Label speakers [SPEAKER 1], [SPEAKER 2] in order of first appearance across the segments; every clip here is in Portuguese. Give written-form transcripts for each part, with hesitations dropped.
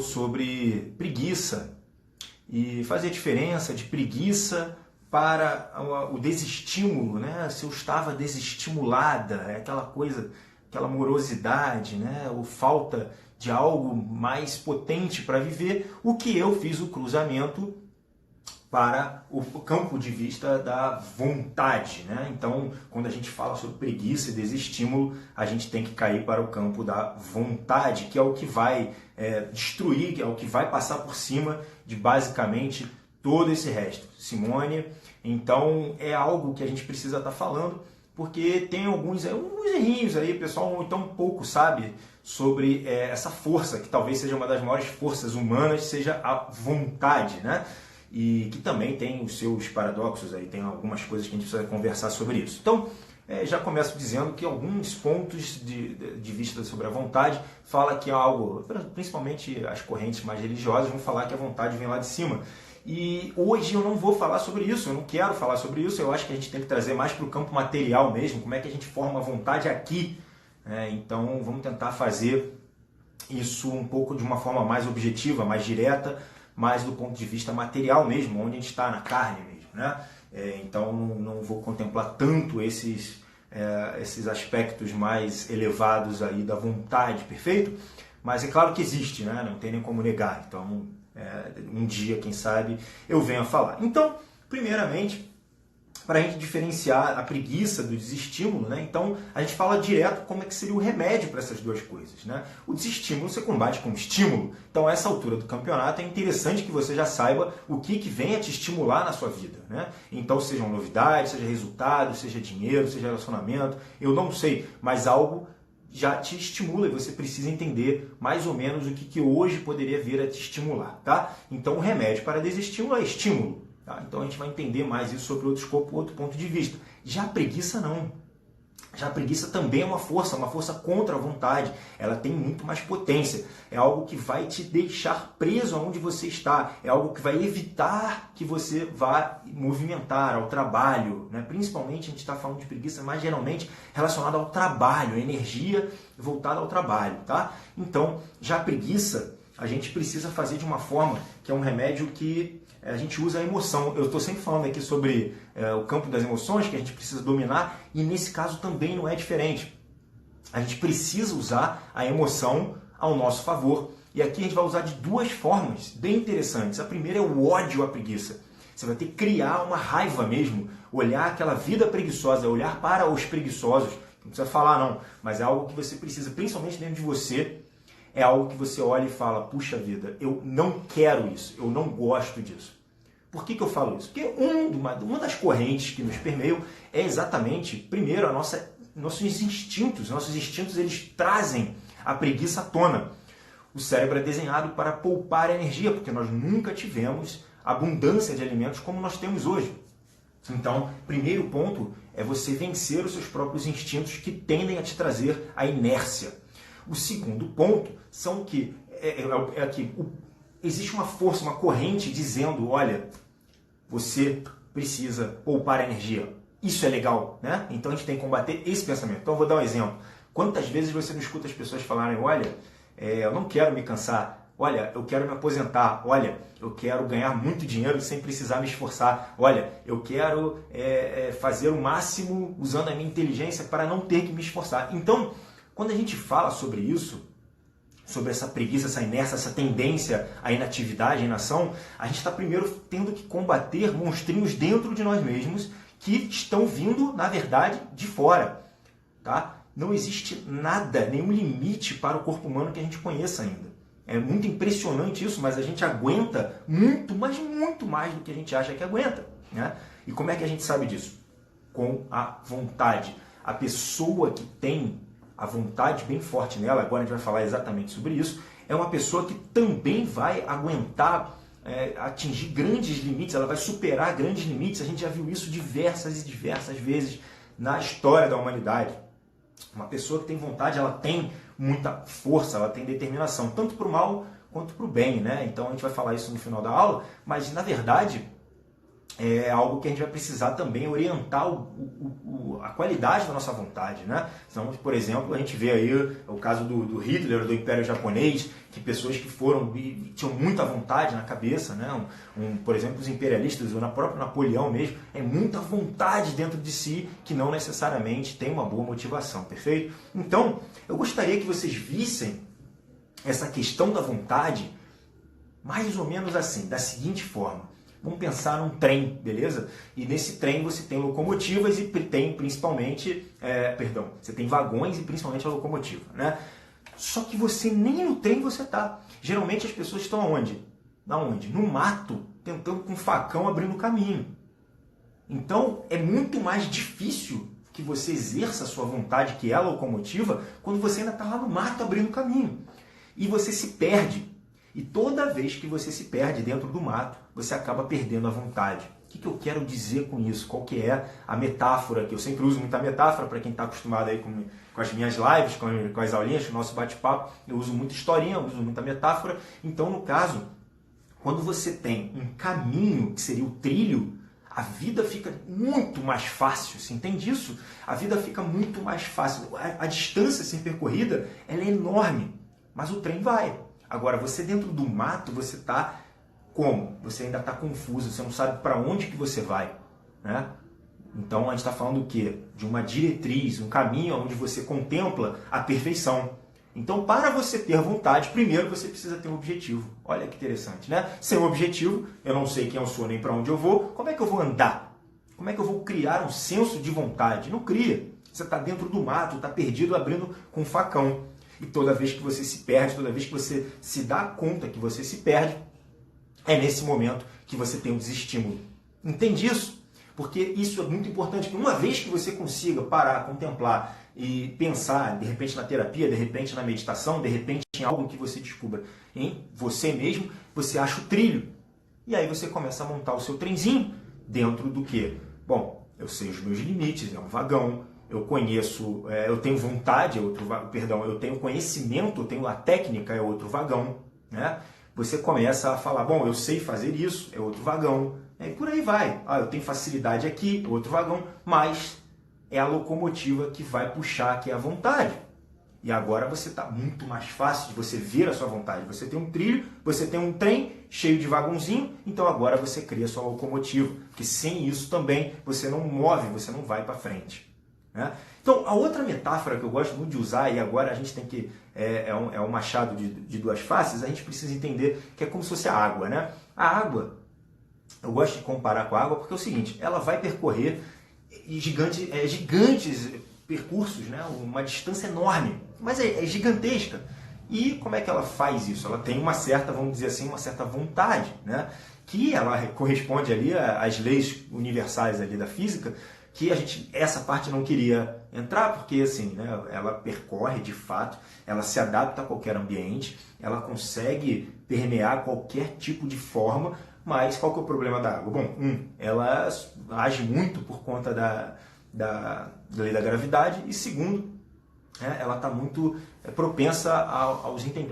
[SPEAKER 1] sobre preguiça e fazer a diferença de preguiça para o desestímulo, né? Se eu estava desestimulada, é aquela coisa, aquela morosidade, né? Ou falta de algo mais potente para viver, o que eu fiz o cruzamento para o campo de vista da vontade, né? Então, quando a gente fala sobre preguiça e desestímulo, a gente tem que cair para o campo da vontade, que é o que vai destruir, que é o que vai passar por cima de basicamente todo esse resto. Simone, então é algo que a gente precisa estar falando, porque tem alguns errinhos aí, pessoal, então pouco sabe sobre essa força, que talvez seja uma das maiores forças humanas, seja a vontade, né? E que também tem os seus paradoxos, aí tem algumas coisas que a gente precisa conversar sobre isso. Então, já começo dizendo que alguns pontos de vista sobre a vontade fala que é algo, principalmente as correntes mais religiosas, vão falar que a vontade vem lá de cima. E hoje eu não vou falar sobre isso, eu não quero falar sobre isso, eu acho que a gente tem que trazer mais para o campo material mesmo, como é que a gente forma a vontade aqui. Então, vamos tentar fazer isso um pouco de uma forma mais objetiva, mais direta, mais do ponto de vista material mesmo, onde a gente está, na carne mesmo, né? Então não vou contemplar tanto esses aspectos mais elevados aí da vontade, perfeito? Mas é claro que existe, né? Não tem nem como negar. Então um dia, quem sabe, eu venho a falar. Então, primeiramente, para a gente diferenciar a preguiça do desestímulo, né? Então a gente fala direto como é que seria o remédio para essas duas coisas, né? O desestímulo você combate com estímulo, então a essa altura do campeonato é interessante que você já saiba o que vem a te estimular na sua vida, né? Então sejam novidades, seja resultado, seja dinheiro, seja relacionamento, eu não sei, mas algo já te estimula e você precisa entender mais ou menos o que hoje poderia vir a te estimular, tá? Então o remédio para desestímulo é estímulo. Então a gente vai entender mais isso sobre outro escopo, outro ponto de vista. Já a preguiça não. Já a preguiça também é uma força contra a vontade. Ela tem muito mais potência. É algo que vai te deixar preso aonde você está. É algo que vai evitar que você vá movimentar ao trabalho, né? Principalmente a gente está falando de preguiça, mas geralmente relacionada ao trabalho, a energia voltada ao trabalho, tá? Então, já a preguiça, a gente precisa fazer de uma forma que é um remédio que a gente usa a emoção. Eu estou sempre falando aqui sobre o campo das emoções, que a gente precisa dominar, e nesse caso também não é diferente. A gente precisa usar a emoção ao nosso favor. E aqui a gente vai usar de duas formas bem interessantes. A primeira é o ódio à preguiça. Você vai ter que criar uma raiva mesmo, olhar aquela vida preguiçosa, olhar para os preguiçosos. Não precisa falar não, mas é algo que você precisa, principalmente dentro de você. É algo que você olha e fala, puxa vida, eu não quero isso, eu não gosto disso. Por que eu falo isso? Porque uma das correntes que nos permeiam é exatamente, primeiro, nossos instintos. Nossos instintos, eles trazem a preguiça à tona. O cérebro é desenhado para poupar energia, porque nós nunca tivemos abundância de alimentos como nós temos hoje. Então, primeiro ponto é você vencer os seus próprios instintos que tendem a te trazer a inércia. O segundo ponto são que existe uma força, uma corrente dizendo, olha, você precisa poupar energia. Isso é legal, né? Então a gente tem que combater esse pensamento. Então eu vou dar um exemplo. Quantas vezes você não escuta as pessoas falarem, olha, eu não quero me cansar, olha, eu quero me aposentar, olha, eu quero ganhar muito dinheiro sem precisar me esforçar, olha, eu quero fazer o máximo usando a minha inteligência para não ter que me esforçar. Então, quando a gente fala sobre isso, sobre essa preguiça, essa inércia, essa tendência à inatividade, à inação, a gente está primeiro tendo que combater monstrinhos dentro de nós mesmos que estão vindo, na verdade, de fora. Tá? Não existe nada, nenhum limite para o corpo humano que a gente conheça ainda. É muito impressionante isso, mas a gente aguenta muito, mas muito mais do que a gente acha que aguenta. Né? E como é que a gente sabe disso? Com a vontade. A pessoa que tem a vontade bem forte nela, agora a gente vai falar exatamente sobre isso, é uma pessoa que também vai aguentar atingir grandes limites, ela vai superar grandes limites. A gente já viu isso diversas e diversas vezes na história da humanidade. Uma pessoa que tem vontade, ela tem muita força, ela tem determinação, tanto para o mal quanto para o bem, né? Então a gente vai falar isso no final da aula, mas na verdade é algo que a gente vai precisar também orientar a qualidade da nossa vontade, né? Então, por exemplo, a gente vê aí o caso do Hitler, do Império Japonês, que pessoas que foram e tinham muita vontade na cabeça, né? Por exemplo, os imperialistas, ou na própria Napoleão mesmo, é muita vontade dentro de si que não necessariamente tem uma boa motivação, perfeito? Então, eu gostaria que vocês vissem essa questão da vontade mais ou menos assim, da seguinte forma. Vamos pensar num trem, beleza? E nesse trem você tem locomotivas e tem principalmente, você tem vagões e principalmente a locomotiva, né? Só que você nem no trem você tá. Geralmente as pessoas estão aonde? Aonde? No mato, tentando com um facão abrindo caminho. Então é muito mais difícil que você exerça a sua vontade, que é a locomotiva, quando você ainda está lá no mato abrindo caminho. E você se perde. E toda vez que você se perde dentro do mato, você acaba perdendo a vontade. O que eu quero dizer com isso? Qual que é a metáfora? Que eu sempre uso muita metáfora, para quem está acostumado aí com as minhas lives, com as aulinhas, com o nosso bate-papo. Eu uso muita historinha, eu uso muita metáfora. Então, no caso, quando você tem um caminho, que seria o trilho, a vida fica muito mais fácil. Você entende isso? A vida fica muito mais fácil. A distância a ser percorrida, ela é enorme, mas o trem vai. Agora, você dentro do mato, você está como? Você ainda está confuso, você não sabe para onde que você vai, né? Então, a gente está falando o quê? De uma diretriz, um caminho onde você contempla a perfeição. Então, para você ter vontade, primeiro você precisa ter um objetivo. Olha que interessante, né? Sem um objetivo, eu não sei quem eu sou nem para onde eu vou, como é que eu vou andar? Como é que eu vou criar um senso de vontade? Não cria. Você está dentro do mato, está perdido abrindo com um facão. E toda vez que você se perde, toda vez que você se dá conta que você se perde, é nesse momento que você tem um desestímulo. Entende isso? Porque isso é muito importante. Uma vez que você consiga parar, contemplar e pensar, de repente na terapia, de repente na meditação, de repente em algo que você descubra em você mesmo, você acha o trilho. E aí você começa a montar o seu trenzinho dentro do quê? Bom, eu sei os meus limites, é um vagão. Eu conheço, eu tenho vontade, eu tenho conhecimento, eu tenho a técnica, é outro vagão, né? Você começa a falar, bom, eu sei fazer isso, é outro vagão, e por aí vai. Eu tenho facilidade aqui, outro vagão, mas é a locomotiva que vai puxar, que é a vontade. E agora você está muito mais fácil de você ver a sua vontade. Você tem um trilho, você tem um trem cheio de vagãozinho, então agora você cria a sua locomotiva, porque sem isso também você não move, você não vai para frente. Né? Então, a outra metáfora que eu gosto muito de usar, e agora a gente tem que, é um machado de duas faces, a gente precisa entender que é como se fosse a água. Né? A água, eu gosto de comparar com a água porque é o seguinte, ela vai percorrer gigantes percursos, né? Uma distância enorme, mas é gigantesca. E como é que ela faz isso? Ela tem uma certa, vamos dizer assim, uma certa vontade, né? Que ela corresponde ali às leis universais ali da física, que essa parte não queria entrar, porque assim, né, ela percorre de fato, ela se adapta a qualquer ambiente, ela consegue permear qualquer tipo de forma, mas qual que é o problema da água? Bom, ela age muito por conta da lei da gravidade, e segundo, ela está muito propensa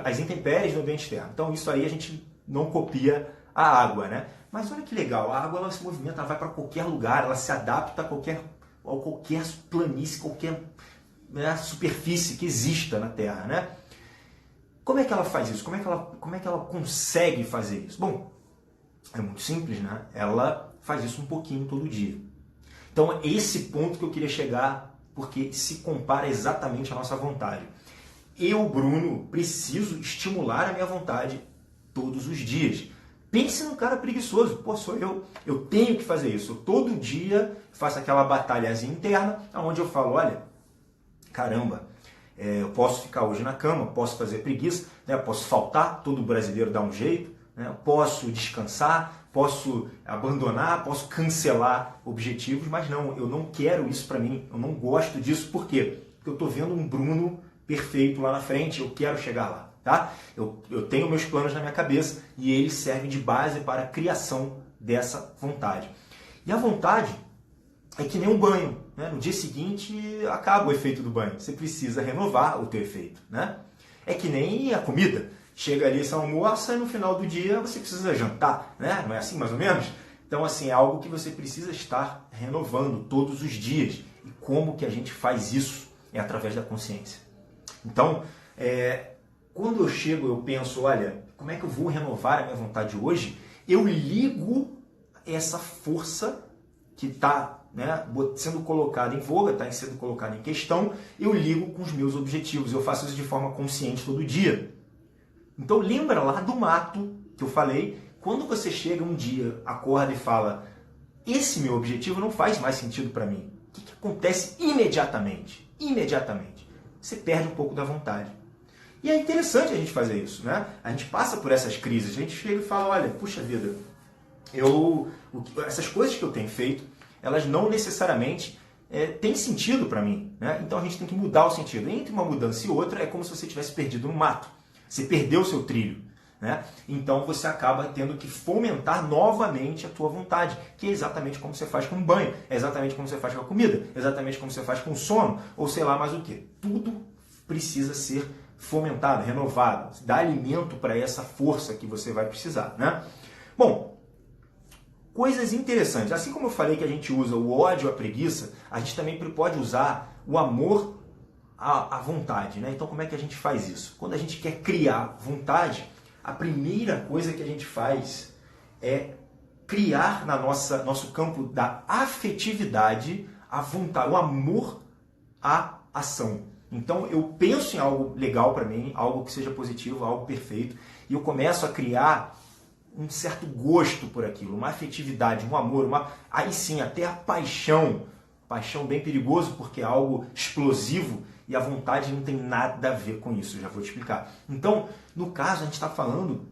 [SPEAKER 1] às intempéries do ambiente externo. Então isso aí a gente não copia a água, né? Mas olha que legal, a água ela se movimenta, ela vai para qualquer lugar, ela se adapta a qualquer planície, qualquer superfície que exista na Terra, né? Como é que ela faz isso? Como é que ela consegue fazer isso? Bom, é muito simples, né? Ela faz isso um pouquinho todo dia. Então, é esse ponto que eu queria chegar, porque se compara exatamente à nossa vontade. Eu, Bruno, preciso estimular a minha vontade todos os dias. Pense num cara preguiçoso. Pô, sou eu. Eu tenho que fazer isso. Eu, todo dia faço aquela batalhazinha interna, onde eu falo, olha, caramba, eu posso ficar hoje na cama, posso fazer preguiça, né? Posso faltar, todo brasileiro dá um jeito, né? Posso descansar, posso abandonar, posso cancelar objetivos, mas não, eu não quero isso para mim, eu não gosto disso. Por quê? Porque eu estou vendo um Bruno perfeito lá na frente, eu quero chegar lá. Tá? Eu tenho meus planos na minha cabeça e eles servem de base para a criação dessa vontade. E a vontade é que nem um banho. Né? No dia seguinte acaba o efeito do banho. Você precisa renovar o teu efeito. Né? É que nem a comida. Chega ali, você almoça e no final do dia você precisa jantar. Né? Não é assim mais ou menos? Então assim, é algo que você precisa estar renovando todos os dias. E como que a gente faz isso? É através da consciência. Então, quando eu chego, eu penso, olha, como é que eu vou renovar a minha vontade hoje? Eu ligo essa força que está, né, sendo colocada em voga, está sendo colocada em questão, eu ligo com os meus objetivos. Eu faço isso de forma consciente todo dia. Então lembra lá do mato que eu falei, quando você chega um dia, acorda e fala, esse meu objetivo não faz mais sentido para mim. O que acontece imediatamente? Imediatamente. Você perde um pouco da vontade. E é interessante a gente fazer isso, né? A gente passa por essas crises, a gente chega e fala, olha, puxa vida, essas coisas que eu tenho feito, elas não necessariamente têm sentido para mim, né? Então a gente tem que mudar o sentido. Entre uma mudança e outra, é como se você tivesse perdido no mato. Você perdeu o seu trilho, né? Então você acaba tendo que fomentar novamente a tua vontade, que é exatamente como você faz com o banho, é exatamente como você faz com a comida, é exatamente como você faz com o sono, ou sei lá mais o que. Tudo precisa ser fomentado, renovado, dar alimento para essa força que você vai precisar, né? Bom, coisas interessantes. Assim como eu falei que a gente usa o ódio, a preguiça, a gente também pode usar o amor à vontade, né? Então como é que a gente faz isso? Quando a gente quer criar vontade, a primeira coisa que a gente faz é criar nosso campo da afetividade, a vontade, o amor à ação. Então eu penso em algo legal para mim, algo que seja positivo, algo perfeito, e eu começo a criar um certo gosto por aquilo, uma afetividade, um amor, aí sim até a paixão. Paixão bem perigoso porque é algo explosivo e a vontade não tem nada a ver com isso, eu já vou te explicar. Então, no caso, a gente está falando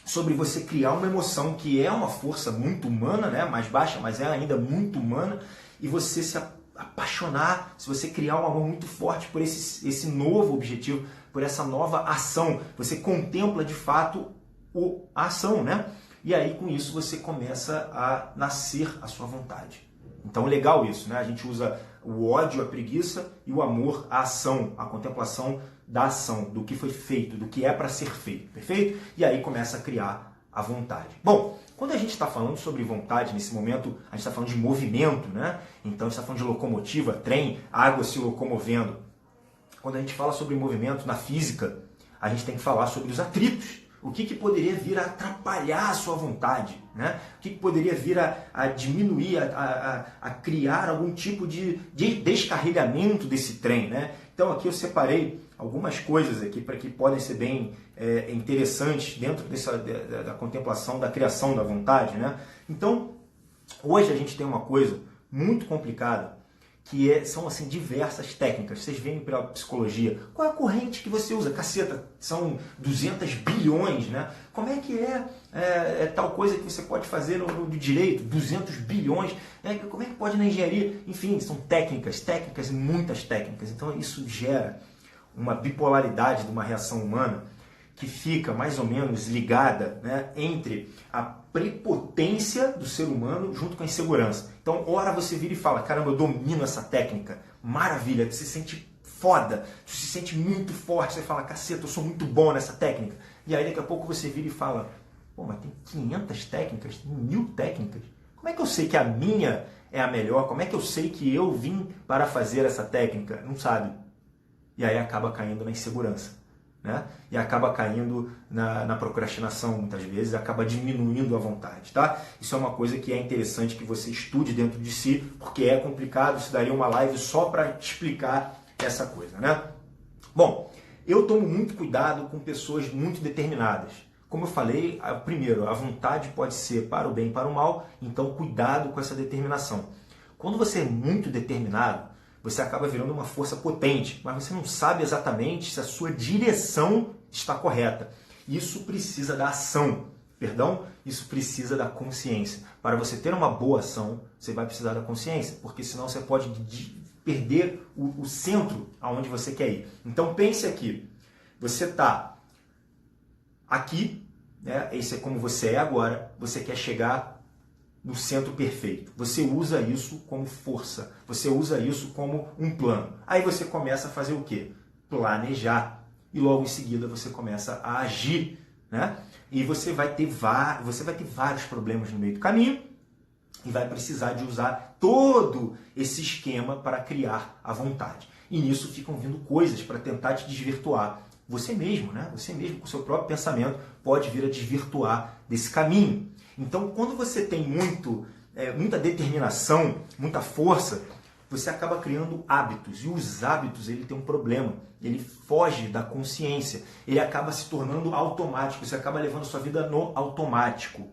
[SPEAKER 1] sobre você criar uma emoção que é uma força muito humana, né? Mais baixa, mas é ainda muito humana, e você se apaixonar, se você criar um amor muito forte por esse novo objetivo, por essa nova ação, você contempla de fato a ação, né? E aí com isso você começa a nascer a sua vontade. Então legal isso, né? A gente usa o ódio, a preguiça e o amor, a ação, a contemplação da ação, do que foi feito, do que é para ser feito, perfeito? E aí começa a criar a vontade. Bom, quando a gente está falando sobre vontade, nesse momento a gente está falando de movimento, né? Então a gente está falando de locomotiva, trem, água se locomovendo. Quando a gente fala sobre movimento na física, a gente tem que falar sobre os atritos. O que poderia vir a atrapalhar a sua vontade, né? O que poderia vir a diminuir, a criar algum tipo de descarrilhamento desse trem, né? Então aqui eu separei algumas coisas aqui para que podem ser bem interessantes dentro da contemplação, da criação da vontade, né? Então, hoje a gente tem uma coisa muito complicada, que são assim diversas técnicas. Vocês veem pela psicologia. Qual é a corrente que você usa? Caceta, são 200 bilhões, né? Como é que é tal coisa que você pode fazer no direito? 200 bilhões. Como é que pode na engenharia? Enfim, são técnicas e muitas técnicas. Então isso gera uma bipolaridade de uma reação humana que fica mais ou menos ligada, né, entre a prepotência do ser humano junto com a insegurança. Então, ora você vira e fala, caramba, eu domino essa técnica, maravilha, você se sente foda, você se sente muito forte, você fala, caceta, eu sou muito bom nessa técnica. E aí daqui a pouco você vira e fala, pô, mas tem 500 técnicas, tem 1000 técnicas. Como é que eu sei que a minha é a melhor? Como é que eu sei que eu vim para fazer essa técnica? Não sabe. E aí acaba caindo na insegurança, né? E acaba caindo na procrastinação muitas vezes, acaba diminuindo a vontade, tá? Isso é uma coisa que é interessante que você estude dentro de si, porque é complicado, isso daria uma live só para te explicar essa coisa, né? Bom, eu tomo muito cuidado com pessoas muito determinadas. Como eu falei, primeiro, a vontade pode ser para o bem e para o mal, então cuidado com essa determinação. Quando você é muito determinado, você acaba virando uma força potente, mas você não sabe exatamente se a sua direção está correta. Isso precisa da ação, isso precisa da consciência. Para você ter uma boa ação, você vai precisar da consciência, porque senão você pode perder o centro aonde você quer ir. Então pense aqui, você está aqui, né? Esse é como você é agora, você quer chegar no centro perfeito. Você usa isso como força, você usa isso como um plano. Aí você começa a fazer o quê? Planejar. E logo em seguida você começa a agir, né? E você vai ter vários problemas no meio do caminho, e vai precisar de usar todo esse esquema para criar a vontade. E nisso ficam vindo coisas para tentar te desvirtuar. Você mesmo, né? Você mesmo, com o seu próprio pensamento, pode vir a desvirtuar desse caminho. Então, quando você tem muita determinação, muita força, você acaba criando hábitos. E os hábitos, ele tem um problema. Ele foge da consciência. Ele acaba se tornando automático. Você acaba levando sua vida no automático.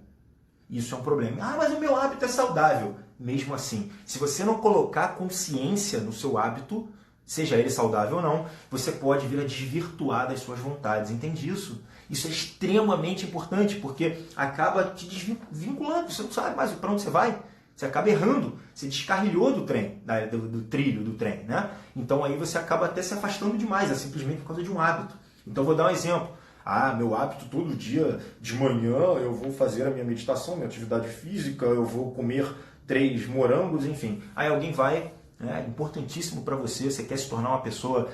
[SPEAKER 1] Isso é um problema. Ah, mas o meu hábito é saudável. Mesmo assim, se você não colocar consciência no seu hábito, seja ele saudável ou não, você pode vir a desvirtuar das suas vontades. Entende isso? Isso é extremamente importante, porque acaba te desvinculando. Você não sabe mais para onde você vai. Você acaba errando. Você descarrilhou do trem, do trilho do trem, né? Então aí você acaba até se afastando demais, simplesmente por causa de um hábito. Então vou dar um exemplo. Ah, meu hábito todo dia de manhã eu vou fazer a minha meditação, minha atividade física, eu vou comer 3 morangos, enfim. Aí alguém vai, é importantíssimo para você, você quer se tornar uma pessoa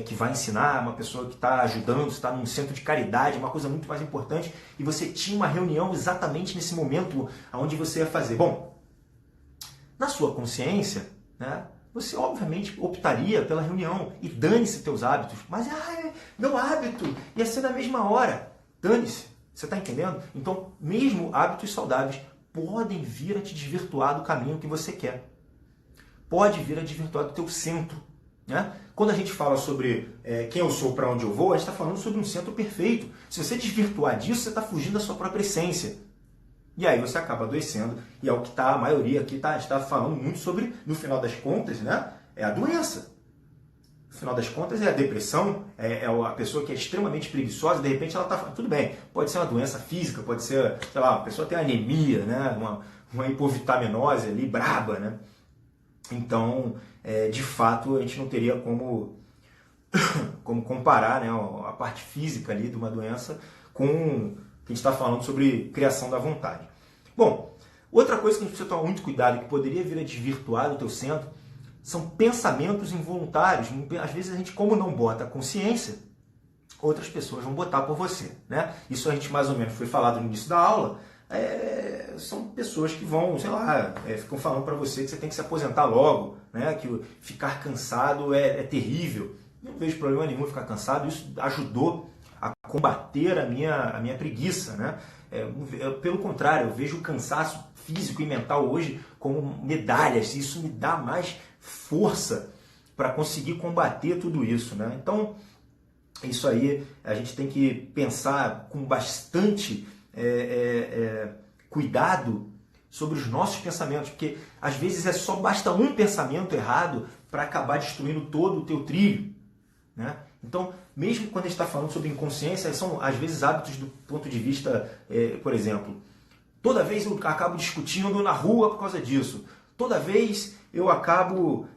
[SPEAKER 1] que vai ensinar, uma pessoa que está ajudando, está num centro de caridade, uma coisa muito mais importante, e você tinha uma reunião exatamente nesse momento onde você ia fazer. Bom, na sua consciência, né, você obviamente optaria pela reunião e dane-se teus hábitos. Mas meu hábito ia ser na mesma hora. Dane-se. Você está entendendo? Então, mesmo hábitos saudáveis podem vir a te desvirtuar do caminho que você quer. Pode vir a desvirtuar do teu centro. Né? Quando a gente fala sobre quem eu sou, para onde eu vou, a gente está falando sobre um centro perfeito. Se você desvirtuar disso, você está fugindo da sua própria essência. E aí você acaba adoecendo, e é o que a maioria aqui está falando muito sobre, no final das contas, né? É a doença. No final das contas é a depressão, é a pessoa que é extremamente preguiçosa, de repente ela está... Tudo bem, pode ser uma doença física, pode ser, sei lá, a pessoa tem anemia, né? Uma hipovitaminose ali, braba, né? Então, de fato, a gente não teria como comparar, né, a parte física ali de uma doença com... que a gente está falando sobre criação da vontade. Bom, outra coisa que a gente precisa tomar muito cuidado, que poderia vir a desvirtuar do teu centro, são pensamentos involuntários. Às vezes a gente, como não bota a consciência, outras pessoas vão botar por você. Né? Isso a gente mais ou menos foi falado no início da aula. São pessoas que vão, sei lá, ficam falando para você que você tem que se aposentar logo, né? Que ficar cansado é terrível. Não vejo problema nenhum ficar cansado, isso ajudou a combater a minha preguiça, né? Pelo contrário, eu vejo o cansaço físico e mental hoje como medalhas, e isso me dá mais força para conseguir combater tudo isso, né? Então, isso aí a gente tem que pensar com bastante cuidado sobre os nossos pensamentos, porque às vezes só basta um pensamento errado para acabar destruindo todo o teu trilho, né? Então, mesmo quando a gente está falando sobre inconsciência, são às vezes hábitos do ponto de vista, por exemplo, toda vez eu acabo discutindo na rua por causa disso, toda vez eu acabo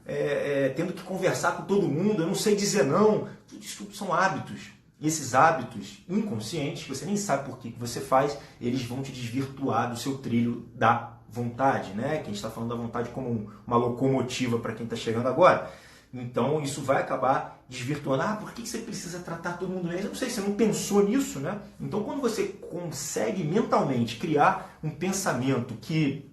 [SPEAKER 1] tendo que conversar com todo mundo, eu não sei dizer não, tudo isso são hábitos. E esses hábitos inconscientes, você nem sabe por que você faz, eles vão te desvirtuar do seu trilho da vontade, né? Que a gente está falando da vontade como uma locomotiva para quem está chegando agora. Então, isso vai acabar desvirtuando. Ah, por que você precisa tratar todo mundo bem? Eu não sei, você não pensou nisso, né? Então, quando você consegue mentalmente criar um pensamento que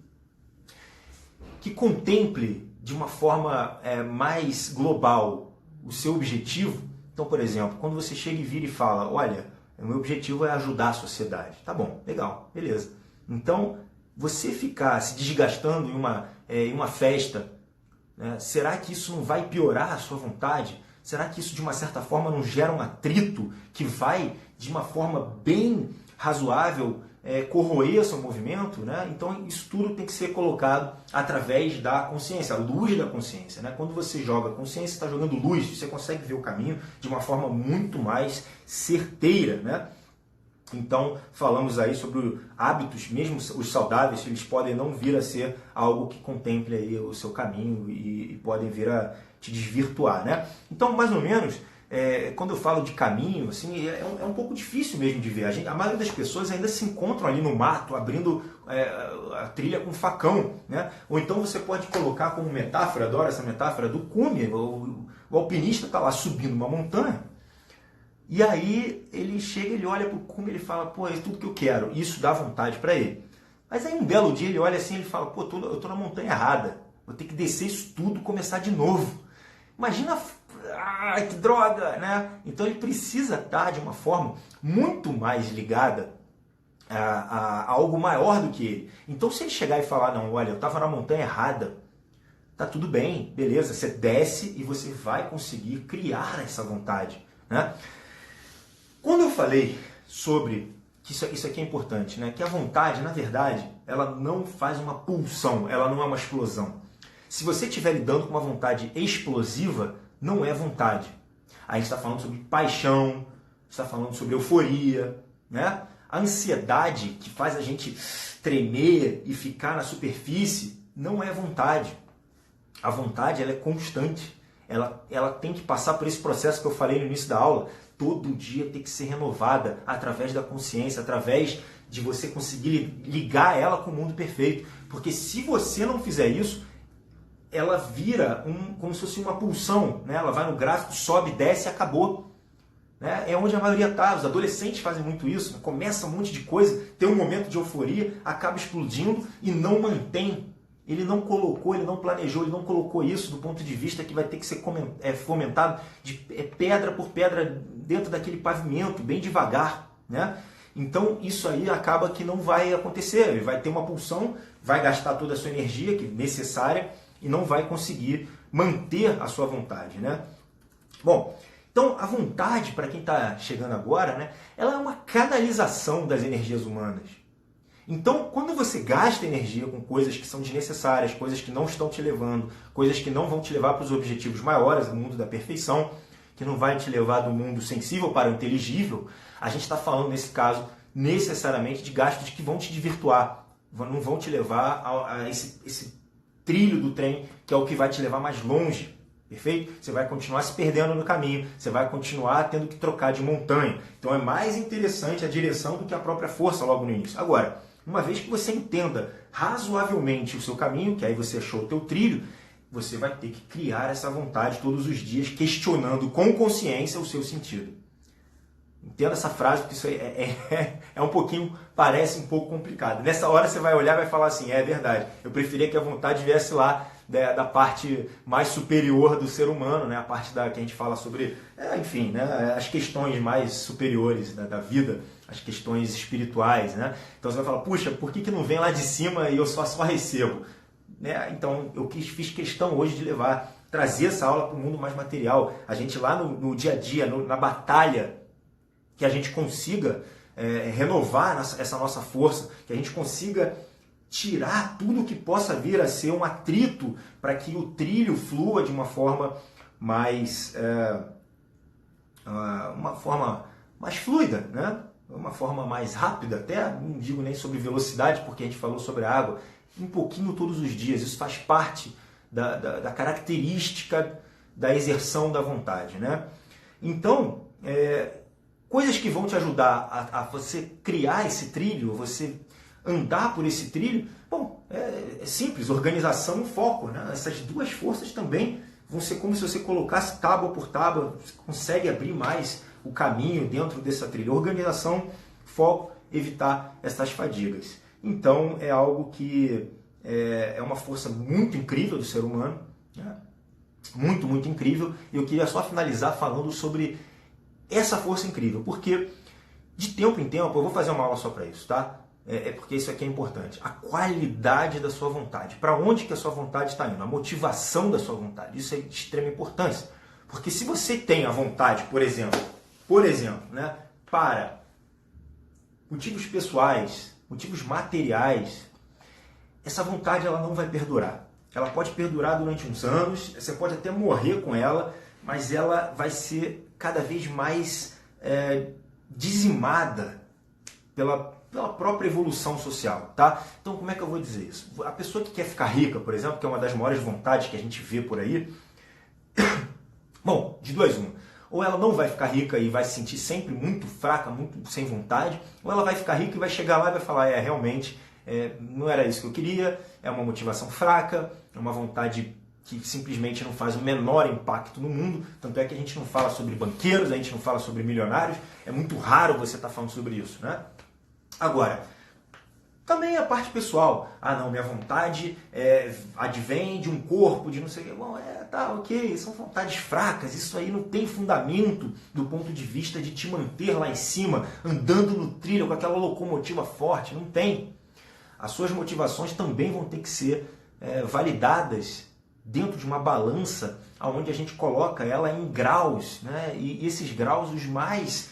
[SPEAKER 1] contemple de uma forma mais global o seu objetivo. Então, por exemplo, quando você chega e vira e fala, olha, o meu objetivo é ajudar a sociedade. Tá bom, legal, beleza. Então, você ficar se desgastando em uma festa, né, será que isso não vai piorar a sua vontade? Será que isso, de uma certa forma, não gera um atrito que vai, de uma forma bem razoável, corroer seu movimento? Né? Então, isso tudo tem que ser colocado através da consciência, a luz da consciência. Né? Quando você joga consciência, você está jogando luz, você consegue ver o caminho de uma forma muito mais certeira. Né? Então, falamos aí sobre hábitos, mesmo os saudáveis, eles podem não vir a ser algo que contemple aí o seu caminho e podem vir a te desvirtuar, né? Então, mais ou menos, quando eu falo de caminho, assim, é um pouco difícil mesmo de ver. A maioria das pessoas ainda se encontram ali no mato, abrindo a trilha com facão, né? Ou então você pode colocar como metáfora, adoro essa metáfora, do cume. O alpinista está lá subindo uma montanha, e aí ele chega, ele olha para o cume e ele fala, pô, é tudo que eu quero. Isso dá vontade para ele. Mas aí um belo dia ele olha assim e ele fala, pô, eu tô na montanha errada, vou ter que descer isso tudo e começar de novo. Imagina, ai, que droga, né? Então ele precisa estar de uma forma muito mais ligada a algo maior do que ele. Então se ele chegar e falar, não, olha, eu estava na montanha errada, tá tudo bem, beleza, você desce e você vai conseguir criar essa vontade, né? Quando eu falei sobre, que isso aqui é importante, né? Que a vontade, na verdade, ela não faz uma pulsão, ela não é uma explosão. Se você estiver lidando com uma vontade explosiva, não é vontade. A gente está falando sobre paixão, está falando sobre euforia, né? A ansiedade que faz a gente tremer e ficar na superfície não é vontade. A vontade, ela é constante. Ela tem que passar por esse processo que eu falei no início da aula. Todo dia tem que ser renovada através da consciência, através de você conseguir ligar ela com o mundo perfeito. Porque se você não fizer isso, ela vira como se fosse uma pulsão, né? Ela vai no gráfico, sobe, desce e acabou. Né? É onde a maioria está. Os adolescentes fazem muito isso. Né? Começa um monte de coisa, tem um momento de euforia, acaba explodindo e não mantém. Ele não colocou, ele não planejou, ele não colocou isso do ponto de vista que vai ter que ser fomentado de pedra por pedra dentro daquele pavimento, bem devagar. Né? Então isso aí acaba que não vai acontecer. Ele vai ter uma pulsão, vai gastar toda a sua energia que é necessária e não vai conseguir manter a sua vontade. Né? Bom, então a vontade, para quem está chegando agora, né, ela é uma canalização das energias humanas. Então, quando você gasta energia com coisas que são desnecessárias, coisas que não estão te levando, coisas que não vão te levar para os objetivos maiores do mundo da perfeição, que não vai te levar do mundo sensível para o inteligível, a gente está falando, nesse caso, necessariamente de gastos que vão te desvirtuar, não vão te levar a esse trilho do trem, que é o que vai te levar mais longe. Perfeito? Você vai continuar se perdendo no caminho, você vai continuar tendo que trocar de montanha. Então é mais interessante a direção do que a própria força logo no início. Agora, uma vez que você entenda razoavelmente o seu caminho, que aí você achou o teu trilho, você vai ter que criar essa vontade todos os dias, questionando com consciência o seu sentido. Entenda essa frase, porque isso é um pouquinho, parece um pouco complicado. Nessa hora você vai olhar e vai falar assim, é verdade, eu preferia que a vontade viesse lá da parte mais superior do ser humano, né? A parte que a gente fala sobre, enfim, né? As questões mais superiores, né, da vida, as questões espirituais. Né? Então você vai falar, puxa, por que não vem lá de cima e eu só recebo? Né? Então eu fiz questão hoje de trazer essa aula para o mundo mais material. A gente lá no dia a dia, na batalha, que a gente consiga renovar essa nossa força, que a gente consiga tirar tudo que possa vir a ser um atrito para que o trilho flua de uma forma mais fluida, né? Uma forma mais rápida, até não digo nem sobre velocidade, porque a gente falou sobre a água, um pouquinho todos os dias. Isso faz parte da característica da exerção da vontade. Né? Então, coisas que vão te ajudar a você criar esse trilho, você andar por esse trilho, bom, é simples, organização e foco. Né? Essas duas forças também vão ser como se você colocasse tábua por tábua, você consegue abrir mais o caminho dentro dessa trilha. Organização, foco, evitar essas fadigas. Então, é algo que é uma força muito incrível do ser humano, né? Muito, muito incrível. E eu queria só finalizar falando sobre essa força incrível, porque de tempo em tempo, eu vou fazer uma aula só para isso, tá? Porque isso aqui é importante. A qualidade da sua vontade. Para onde que a sua vontade está indo? A motivação da sua vontade. Isso é de extrema importância. Porque se você tem a vontade, por exemplo, né, para motivos pessoais, motivos materiais, essa vontade ela não vai perdurar. Ela pode perdurar durante uns anos, você pode até morrer com ela, mas ela vai ser cada vez mais dizimada pela própria evolução social, tá? Então, como é que eu vou dizer isso? A pessoa que quer ficar rica, por exemplo, que é uma das maiores vontades que a gente vê por aí, bom, de duas uma. Ou ela não vai ficar rica e vai se sentir sempre muito fraca, muito sem vontade, ou ela vai ficar rica e vai chegar lá e vai falar, realmente, não era isso que eu queria, é uma motivação fraca, é uma vontade que simplesmente não faz o menor impacto no mundo. Tanto é que a gente não fala sobre banqueiros, a gente não fala sobre milionários, é muito raro você estar falando sobre isso, né? Agora, Também a parte pessoal. Ah, não, minha vontade advém de um corpo, de não sei o que. Bom, tá, ok, são vontades fracas, isso aí não tem fundamento do ponto de vista de te manter lá em cima, andando no trilho com aquela locomotiva forte, não tem. As suas motivações também vão ter que ser validadas dentro de uma balança onde a gente coloca ela em graus, né? E esses graus, os mais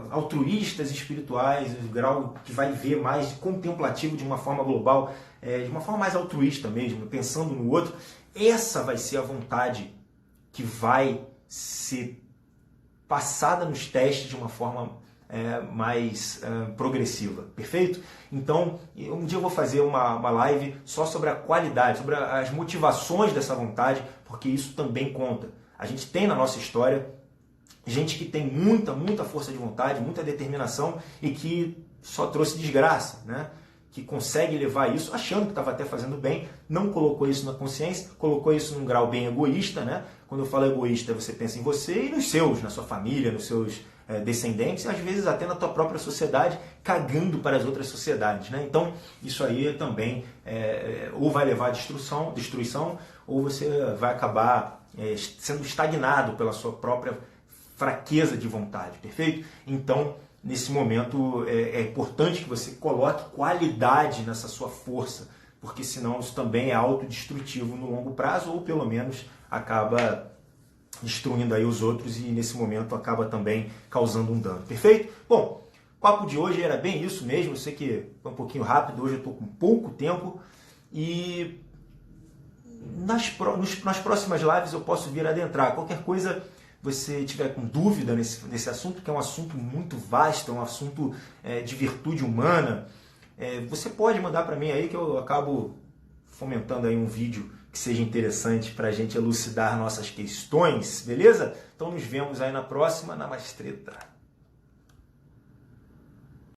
[SPEAKER 1] altruístas e espirituais, o grau que vai ver mais contemplativo de uma forma global, de uma forma mais altruísta mesmo, pensando no outro, essa vai ser a vontade que vai ser passada nos testes de uma forma mais progressiva, perfeito? Então, um dia eu vou fazer uma live só sobre a qualidade, sobre as motivações dessa vontade, porque isso também conta. A gente tem na nossa história gente que tem muita força de vontade, muita determinação e que só trouxe desgraça, né? Que consegue levar isso achando que estava até fazendo bem, não colocou isso na consciência, colocou isso num grau bem egoísta, né? Quando eu falo egoísta, você pensa em você e nos seus, na sua família, nos seus descendentes, e às vezes até na tua própria sociedade, cagando para as outras sociedades, né? Então, isso aí também ou vai levar à destruição, ou você vai acabar sendo estagnado pela sua própria fraqueza de vontade, perfeito? Então, nesse momento, é importante que você coloque qualidade nessa sua força, porque senão isso também é autodestrutivo no longo prazo, ou pelo menos acaba destruindo aí os outros e nesse momento acaba também causando um dano, perfeito? Bom, o papo de hoje era bem isso mesmo, eu sei que foi um pouquinho rápido, hoje eu estou com pouco tempo e nas próximas lives eu posso vir adentrar. Qualquer coisa você tiver com dúvida nesse assunto, que é um assunto muito vasto, é um assunto de virtude humana, você pode mandar para mim aí que eu acabo fomentando aí um vídeo que seja interessante para a gente elucidar nossas questões, beleza? Então nos vemos aí na próxima, Namastreta.